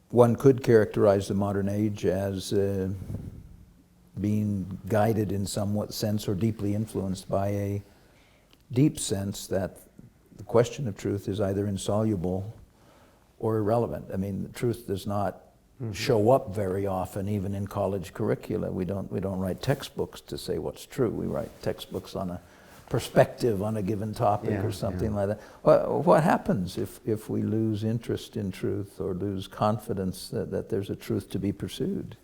One could characterize the modern age as being guided in somewhat sense or deeply influenced by a deep sense that the question of truth is either insoluble or irrelevant. I mean, the truth does not show up very often, even in college curricula. We don't write textbooks to say what's true. We write textbooks on a perspective on a given topic or something like that. What happens if we lose interest in truth or lose confidence that there's a truth to be pursued?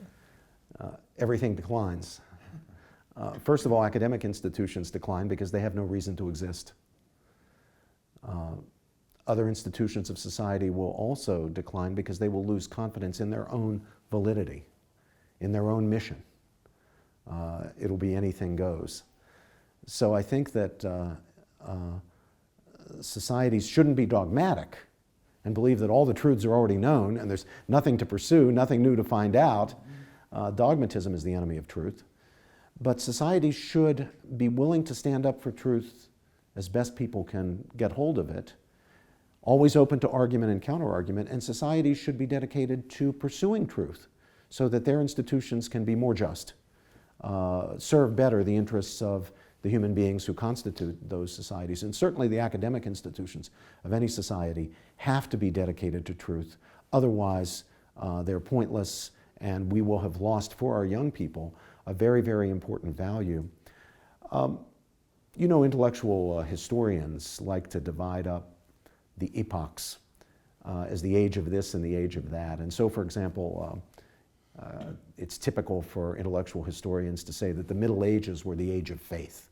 Everything declines. First of all, academic institutions decline because they have no reason to exist. Other institutions of society will also decline because they will lose confidence in their own validity, in their own mission. It'll be anything goes. So I think that societies shouldn't be dogmatic and believe that all the truths are already known and there's nothing to pursue, nothing new to find out. Dogmatism is the enemy of truth. But societies should be willing to stand up for truth as best people can get hold of it, always open to argument and counter-argument, and societies should be dedicated to pursuing truth so that their institutions can be more just, serve better the interests of the human beings who constitute those societies. And certainly the academic institutions of any society have to be dedicated to truth. Otherwise, they're pointless, and we will have lost for our young people a very, very important value. You know, intellectual historians like to divide up the epochs as the age of this and the age of that. And so, for example, it's typical for intellectual historians to say that the Middle Ages were the age of faith,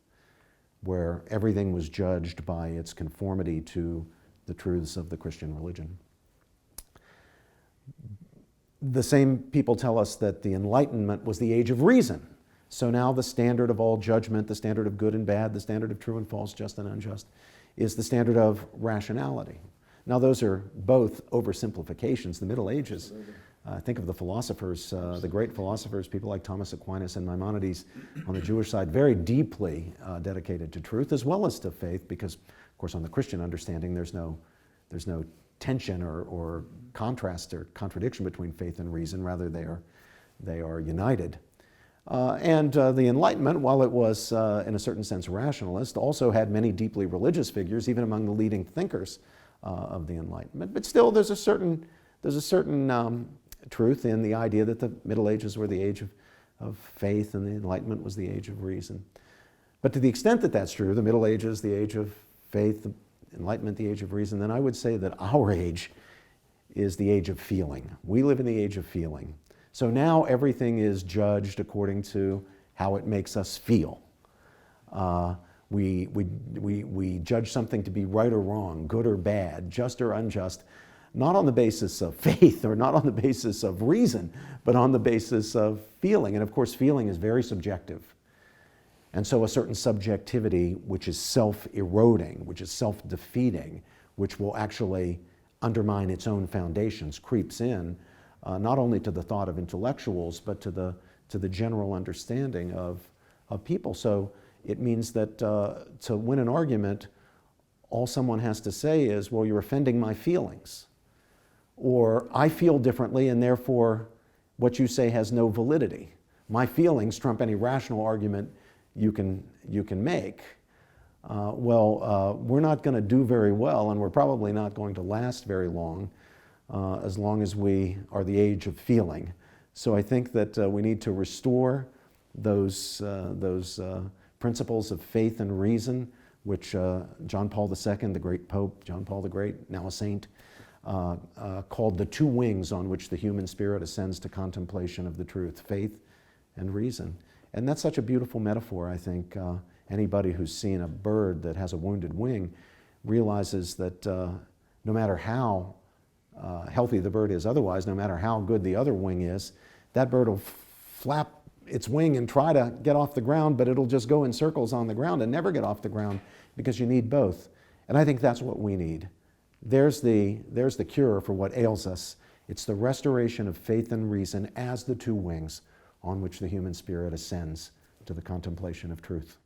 where everything was judged by its conformity to the truths of the Christian religion. The same people tell us that the Enlightenment was the age of reason. So now the standard of all judgment, the standard of good and bad, the standard of true and false, just and unjust, is the standard of rationality. Now those are both oversimplifications. The Middle Ages, think of the philosophers, the great philosophers, people like Thomas Aquinas and Maimonides on the Jewish side, very deeply dedicated to truth as well as to faith, because of course on the Christian understanding there's no tension or contrast or contradiction between faith and reason. Rather they are united. And the Enlightenment, while it was in a certain sense rationalist, also had many deeply religious figures, even among the leading thinkers of the Enlightenment. But still, there's a certain truth in the idea that the Middle Ages were the age of faith and the Enlightenment was the age of reason. But to the extent that that's true, the Middle Ages, the age of faith, the Enlightenment, the age of reason, then I would say that our age is the age of feeling. We live in the age of feeling. So now everything is judged according to how it makes us feel. We judge something to be right or wrong, good or bad, just or unjust, not on the basis of faith or not on the basis of reason, but on the basis of feeling. And of course, feeling is very subjective. And so a certain subjectivity, which is self-eroding, which is self-defeating, which will actually undermine its own foundations, creeps in, not only to the thought of intellectuals, but to the general understanding of people. So it means that to win an argument, all someone has to say is, well, you're offending my feelings. Or I feel differently, and therefore what you say has no validity. My feelings trump any rational argument you can make. We're not going to do very well, and we're probably not going to last very long as we are the age of feeling. So I think that we need to restore those principles of faith and reason, which John Paul II, the great Pope, John Paul the Great, now a saint, called the two wings on which the human spirit ascends to contemplation of the truth, faith and reason. And that's such a beautiful metaphor, I think. Anybody who's seen a bird that has a wounded wing realizes that no matter how healthy the bird is otherwise, no matter how good the other wing is, that bird will flap its wing and try to get off the ground, but it'll just go in circles on the ground and never get off the ground because you need both. And I think that's what we need. There's the cure for what ails us. It's the restoration of faith and reason as the two wings on which the human spirit ascends to the contemplation of truth.